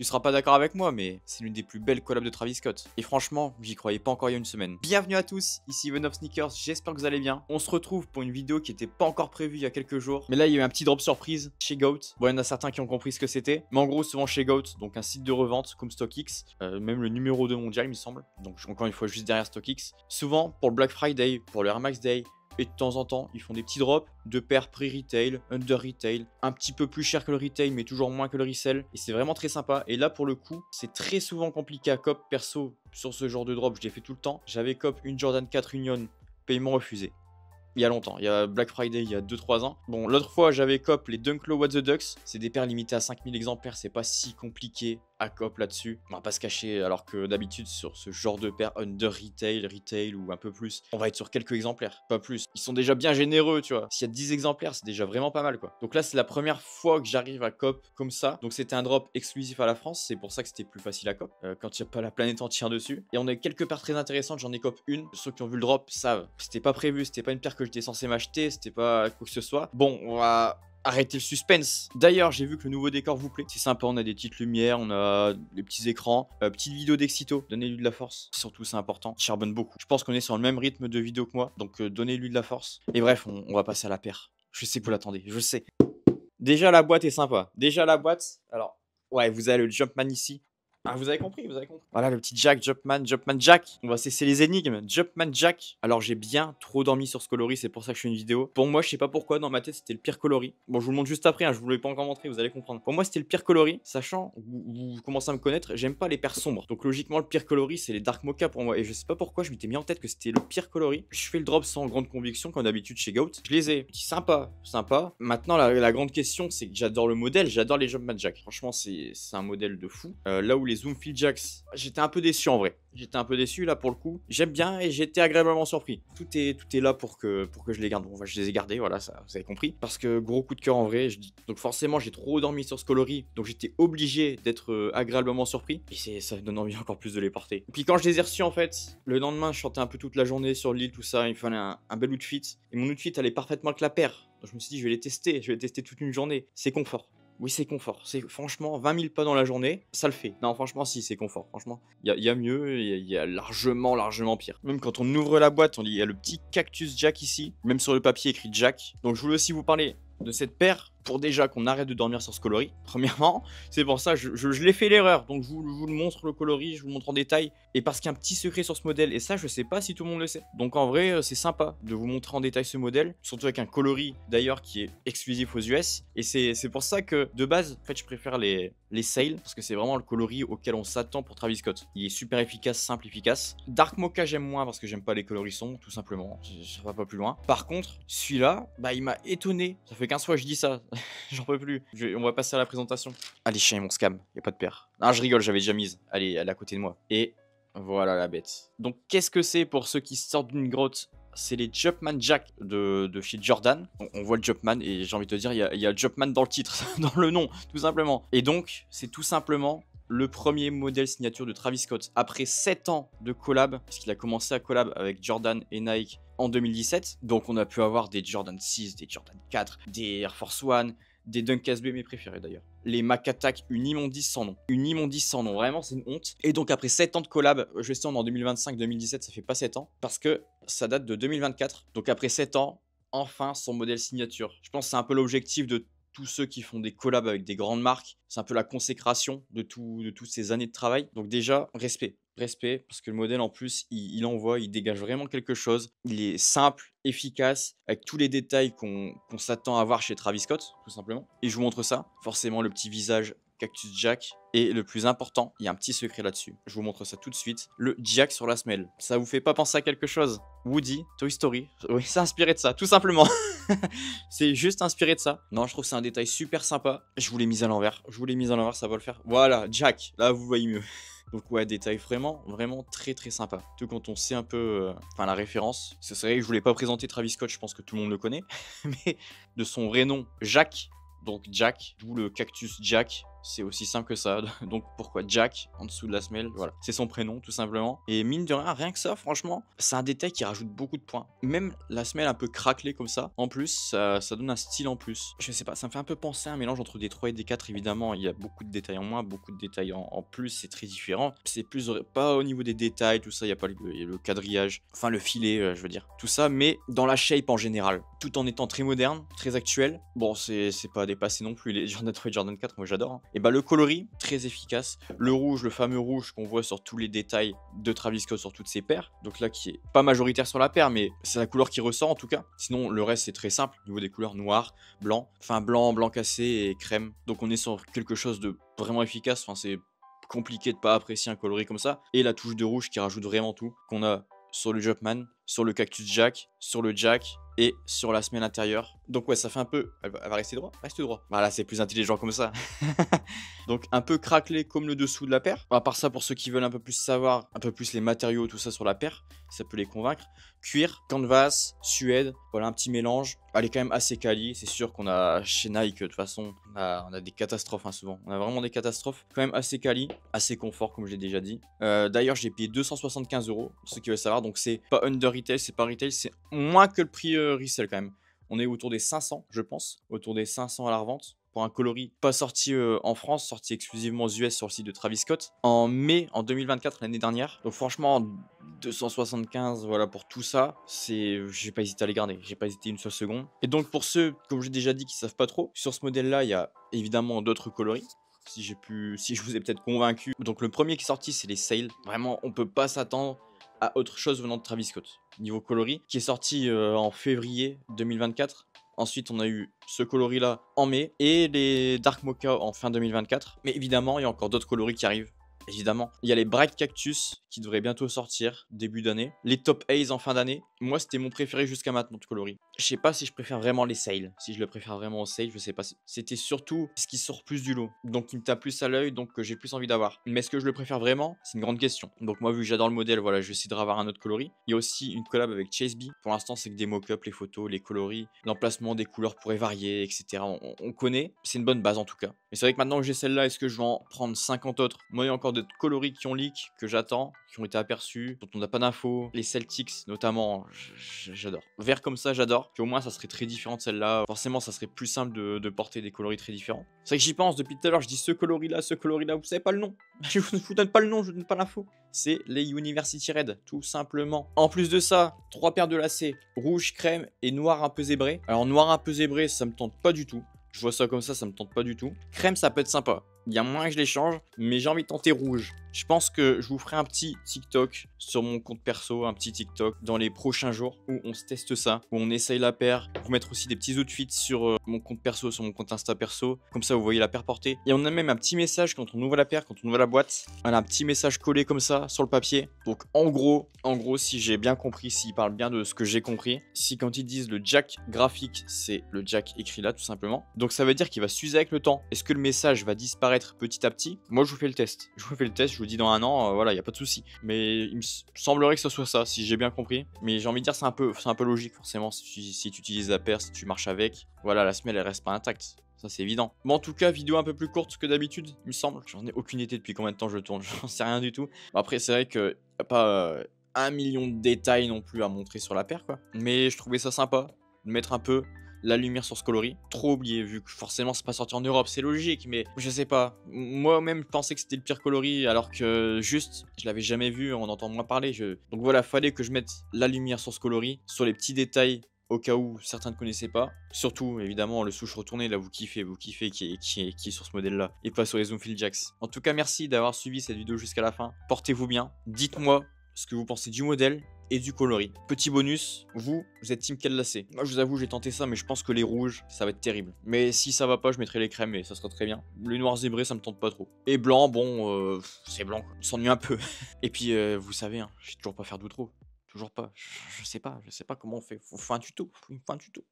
Tu seras pas d'accord avec moi, mais c'est l'une des plus belles collabs de Travis Scott. Et franchement, j'y croyais pas encore il y a une semaine. Bienvenue à tous, ici Even of Sneakers, j'espère que vous allez bien. On se retrouve pour une vidéo qui était pas encore prévue il y a quelques jours. Mais là, il y a eu un petit drop surprise chez GOAT. Bon, il y en a certains qui ont compris ce que c'était. Mais en gros, souvent chez GOAT, donc un site de revente comme StockX, même le numéro 2 mondial, il me semble. Donc encore une fois, juste derrière StockX. Souvent, pour le Black Friday, pour le Air Max Day, et de temps en temps, ils font des petits drops de paires pré-retail, under-retail, un petit peu plus cher que le retail, mais toujours moins que le resell. Et c'est vraiment très sympa. Et là, pour le coup, c'est très souvent compliqué à cop. Perso, sur ce genre de drop, je l'ai fait tout le temps. J'avais cop une Jordan 4 Union, paiement refusé. Il y a longtemps, il y a Black Friday il y a 2-3 ans. Bon, l'autre fois, j'avais cop les Dunk Low What the Ducks. C'est des paires limitées à 5000 exemplaires, c'est pas si compliqué à cop là-dessus. On va pas se cacher, alors que d'habitude, sur ce genre de paires under retail, retail ou un peu plus, on va être sur quelques exemplaires, pas plus. Ils sont déjà bien généreux, tu vois. S'il y a 10 exemplaires, c'est déjà vraiment pas mal, quoi. Donc là, c'est la première fois que j'arrive à cop comme ça. Donc c'était un drop exclusif à la France, c'est pour ça que c'était plus facile à cop, quand il n'y a pas la planète entière dessus. Et on a quelques paires très intéressantes, j'en ai cop une. Ceux qui ont vu le drop savent, c'était pas prévu, c'était pas une paire que j'étais censé m'acheter, c'était pas quoi que ce soit. Bon, on va arrêter le suspense. D'ailleurs, j'ai vu que le nouveau décor vous plaît. C'est sympa, on a des petites lumières, on a des petits écrans, petite vidéo d'Exito. Donnez-lui de la force. Surtout, c'est important. Il charbonne beaucoup. Je pense qu'on est sur le même rythme de vidéo que moi. Donc, donnez-lui de la force. Et bref, on va passer à la paire. Je sais que vous l'attendez. Je sais. Déjà, la boîte est sympa. Déjà, la boîte. Alors, ouais, vous avez le Jumpman ici. Ah, vous avez compris, vous avez compris. Voilà le petit Jack, Jumpman Jack. On va cesser les énigmes. Jumpman Jack. Alors, j'ai bien trop dormi sur ce coloris, c'est pour ça que je fais une vidéo. Pour moi, je sais pas pourquoi, dans ma tête, c'était le pire coloris. Bon, je vous le montre juste après, hein, je vous l'ai pas encore montré, vous allez comprendre. Pour moi, c'était le pire coloris, sachant, vous commencez à me connaître, j'aime pas les paires sombres. Donc, logiquement, le pire coloris, c'est les Dark Mocha pour moi. Et je sais pas pourquoi, je m'étais mis en tête que c'était le pire coloris. Je fais le drop sans grande conviction, comme d'habitude chez GOAT. Je les ai. Petit sympa. Maintenant, la grande question, c'est que j'adore le modèle, j'adore les Jumpman Jack. Franchement, c'est un modèle de fou. Là où les Zoomfield Jacks, j'étais un peu déçu en vrai. J'étais un peu déçu là pour le coup. J'aime bien et j'étais agréablement surpris. Tout est là pour que je les garde. Bon, je les ai gardés, voilà, ça, vous avez compris. Parce que gros coup de cœur en vrai. Donc forcément, j'ai trop dormi sur ce coloris. Donc j'étais obligé d'être agréablement surpris. Et ça me donne envie encore plus de les porter. Et puis quand je les ai reçus en fait, le lendemain, je chantais un peu toute la journée sur l'île, tout ça. Il me fallait un bel outfit. Et mon outfit allait parfaitement avec la paire. Donc je me suis dit, je vais les tester. Je vais les tester toute une journée. C'est confort. Oui, c'est confort. C'est franchement 20 000 pas dans la journée, ça le fait. Non, franchement, si, c'est confort. Franchement, il y a mieux, il y a largement pire. Même quand on ouvre la boîte, il y a le petit Cactus Jack ici. Même sur le papier écrit Jack. Donc, je voulais aussi vous parler de cette paire pour déjà qu'on arrête de dormir sur ce coloris. Premièrement, c'est pour ça je l'ai fait l'erreur. Donc je vous le montre le coloris, je vous le montre en détail. Et parce qu'il y a un petit secret sur ce modèle, et ça je sais pas si tout le monde le sait. Donc en vrai c'est sympa de vous montrer en détail ce modèle, surtout avec un coloris d'ailleurs qui est exclusif aux US. Et c'est pour ça que de base, en fait je préfère les sales, parce que c'est vraiment le coloris auquel on s'attend pour Travis Scott. Il est super efficace, simple, efficace. Dark Mocha j'aime moins parce que j'aime pas les coloris sombres, tout simplement. Ça va pas plus loin. Par contre, celui-là, bah il m'a étonné. Ça fait 15 fois que je dis ça. J'en peux plus. On va passer à la présentation. Allez, chien, mon scam. Y a pas de paire. Non, je rigole, j'avais déjà mise. Allez, elle est à côté de moi. Et voilà la bête. Donc, qu'est-ce que c'est pour ceux qui sortent d'une grotte? C'est les Jumpman Jack de chez Jordan. On voit le Jumpman et j'ai envie de te dire, il y a Jumpman dans le titre, dans le nom, tout simplement. Et donc, c'est tout simplement le premier modèle signature de Travis Scott. Après 7 ans de collab, parce qu'il a commencé à collab avec Jordan et Nike en 2017. Donc on a pu avoir des Jordan 6, des Jordan 4, des Air Force One, des Dunk SB, mes préférés d'ailleurs. Les Mac Attack, une immondice sans nom. Une immondice sans nom, vraiment c'est une honte. Et donc après 7 ans de collab, je sais on est en 2025-2017, ça fait pas 7 ans, parce que ça date de 2024. Donc après 7 ans, enfin son modèle signature. Je pense que c'est un peu l'objectif de tous ceux qui font des collabs avec des grandes marques. C'est un peu la consécration de toutes ces années de travail. Donc déjà, respect. Respect, parce que le modèle en plus, il envoie, il dégage vraiment quelque chose. Il est simple, efficace, avec tous les détails qu'on s'attend à voir chez Travis Scott, tout simplement. Et je vous montre ça. Forcément, le petit visage Cactus Jack. Et le plus important, il y a un petit secret là-dessus. Je vous montre ça tout de suite. Le Jack sur la semelle. Ça vous fait pas penser à quelque chose? Woody, Toy Story. Oui, c'est inspiré de ça, tout simplement. C'est juste inspiré de ça. Non, je trouve que c'est un détail super sympa. Je vous l'ai mis à l'envers. Ça va le faire. Voilà, Jack. Là, vous voyez mieux. Donc ouais, détail vraiment très sympa. Tout quand on sait un peu, la référence. C'est vrai que je voulais pas présenter Travis Scott, je pense que tout le monde le connaît. Mais de son vrai nom, Jack. Donc Jack, d'où le Cactus Jack. C'est aussi simple que ça. Donc pourquoi Jack en dessous de la semelle, voilà. C'est son prénom tout simplement. Et mine de rien, rien que ça, franchement, c'est un détail qui rajoute beaucoup de points. Même la semelle un peu craquelée comme ça, en plus, ça donne un style en plus. Je sais pas, ça me fait un peu penser à un mélange entre des 3 et des 4 évidemment. Il y a beaucoup de détails en moins, beaucoup de détails en plus, c'est très différent. C'est plus pas au niveau des détails, tout ça, il y a pas le quadrillage, enfin le filet, je veux dire, tout ça, mais dans la shape en général, tout en étant très moderne, très actuel. Bon, c'est pas dépassé non plus, les Jordan 3 et Jordan 4, moi j'adore. Hein. Et bah le coloris, très efficace. Le rouge, le fameux rouge qu'on voit sur tous les détails de Travis Scott sur toutes ses paires. Donc là, qui est pas majoritaire sur la paire, mais c'est la couleur qui ressort en tout cas. Sinon, le reste, c'est très simple. Au niveau des couleurs noir, blanc, enfin blanc, blanc cassé et crème. Donc on est sur quelque chose de vraiment efficace. Enfin, c'est compliqué de pas apprécier un coloris comme ça. Et la touche de rouge qui rajoute vraiment tout. Qu'on a sur le Jumpman, sur le Cactus Jack, sur le Jack et sur la semelle intérieure. Donc ouais, ça fait un peu... Elle va rester droit. Reste droit. Voilà, c'est plus intelligent comme ça. Donc un peu craquelé comme le dessous de la paire. À part ça, pour ceux qui veulent un peu plus savoir, un peu plus les matériaux, tout ça sur la paire, ça peut les convaincre. Cuir, canvas, suède, voilà un petit mélange. Elle est quand même assez quali. C'est sûr qu'on a chez Nike, de toute façon, on a des catastrophes hein, souvent. On a vraiment des catastrophes. Quand même assez quali, assez confort comme je l'ai déjà dit. D'ailleurs, j'ai payé 275 €, pour ceux qui veulent savoir. Donc c'est pas under retail, c'est pas retail, c'est moins que le prix resell quand même. On est autour des 500, je pense. Autour des 500 à la revente. Pour un coloris pas sorti en France, sorti exclusivement aux US sur le site de Travis Scott en mai en 2024 l'année dernière. Donc franchement 275 voilà pour tout ça, j'ai pas hésité à les garder, j'ai pas hésité une seule seconde. Et donc pour ceux comme j'ai déjà dit qui savent pas trop, sur ce modèle là, il y a évidemment d'autres coloris. Si je vous ai peut-être convaincu. Donc le premier qui est sorti, c'est les Sail. Vraiment, on peut pas s'attendre à autre chose venant de Travis Scott. Niveau coloris, qui est sorti en février 2024. Ensuite, on a eu ce coloris-là en mai et les Dark Mocha en fin 2024. Mais évidemment, il y a encore d'autres coloris qui arrivent. Évidemment, il y a les Bright Cactus qui devraient bientôt sortir début d'année. Les Top Haze en fin d'année. Moi, c'était mon préféré jusqu'à maintenant de coloris. Je sais pas si je préfère vraiment les Sail. Si je le préfère vraiment aux Sail, je sais pas. C'était surtout ce qui sort plus du lot. Donc, il me tape plus à l'œil, donc j'ai plus envie d'avoir. Mais est-ce que je le préfère vraiment? C'est une grande question. Donc, moi, vu que j'adore le modèle, voilà, je vais essayer de avoir un autre coloris. Il y a aussi une collab avec Chase B. Pour l'instant, c'est que des mock-ups, les photos, les coloris, l'emplacement des couleurs pourrait varier, etc. On connaît. C'est une bonne base en tout cas. Mais c'est vrai que maintenant que j'ai celle-là, est-ce que je vais en prendre 50 autres? Moi, il y a encore d'autres coloris qui ont leak, que j'attends, qui ont été aperçus, dont on n'a pas d'infos. Les Celtics, notamment, j'adore. Vert comme ça, j'adore. Puis au moins, ça serait très différent de celle-là. Forcément, ça serait plus simple de porter des coloris très différents. C'est vrai que j'y pense depuis tout à l'heure. Je dis ce coloris-là, vous savez pas le nom. Je vous donne pas le nom, je vous donne pas l'info. C'est les University Red, tout simplement. En plus de ça, 3 paires de lacets, rouge, crème et noir un peu zébré. Alors, noir un peu zébré, ça me tente pas du tout. Je vois ça comme ça me tente pas du tout. Crème, ça peut être sympa. Il y a moins que je les change, mais j'ai envie de tenter rouge. Je pense que je vous ferai un petit TikTok sur mon compte perso, un petit TikTok dans les prochains jours où on se teste ça, où on essaye la paire. Vous mettre aussi des petits outfits sur mon compte perso, sur mon compte Insta perso. Comme ça, vous voyez la paire portée. Et on a même un petit message quand on ouvre la paire, quand on ouvre la boîte. On a un petit message collé comme ça sur le papier. Donc en gros, si j'ai bien compris, s'ils parlent bien de ce que j'ai compris, si quand ils disent le jack graphique, c'est le jack écrit là tout simplement. Donc ça veut dire qu'il va s'user avec le temps. Est-ce que le message va disparaître petit à petit? Moi, je vous fais le test. Je vous dis dans un an, voilà, il n'y a pas de souci. Mais il me semblerait que ce soit ça, si j'ai bien compris. Mais j'ai envie de dire, c'est un peu logique, forcément, si tu utilises la paire, si tu marches avec. Voilà, la semelle, elle reste pas intacte. Ça, c'est évident. Bon, en tout cas, vidéo un peu plus courte que d'habitude, il me semble. J'en ai aucune idée depuis combien de temps je tourne. J'en sais rien du tout. Bon, après, c'est vrai qu'il n'y a pas 1 million de détails non plus à montrer sur la paire, quoi. Mais je trouvais ça sympa de mettre un peu la lumière sur ce coloris. Trop oublié, vu que forcément c'est pas sorti en Europe, c'est logique, mais je sais pas. Moi-même, je pensais que c'était le pire coloris, alors que juste, je l'avais jamais vu, on entend moins parler. Donc voilà, fallait que je mette la lumière sur ce coloris, sur les petits détails, au cas où certains ne connaissaient pas. Surtout, évidemment, le souche retourné, là, vous kiffez qui est sur ce modèle-là, et pas sur les Zoomfield Jacks. En tout cas, merci d'avoir suivi cette vidéo jusqu'à la fin. Portez-vous bien. Dites-moi ce que vous pensez du modèle et du coloris. Petit bonus, vous êtes team quel lacet? Moi, je vous avoue, j'ai tenté ça, mais je pense que les rouges, ça va être terrible. Mais si ça va pas, je mettrai les crèmes et ça sera très bien. Les noirs zébrés, ça me tente pas trop. Et blanc, bon, c'est blanc, quoi. On s'ennuie un peu. Et puis, vous savez, hein, je sais toujours pas faire d'outro. Toujours pas. Je sais pas comment on fait. Faut un tuto. Faut un tuto.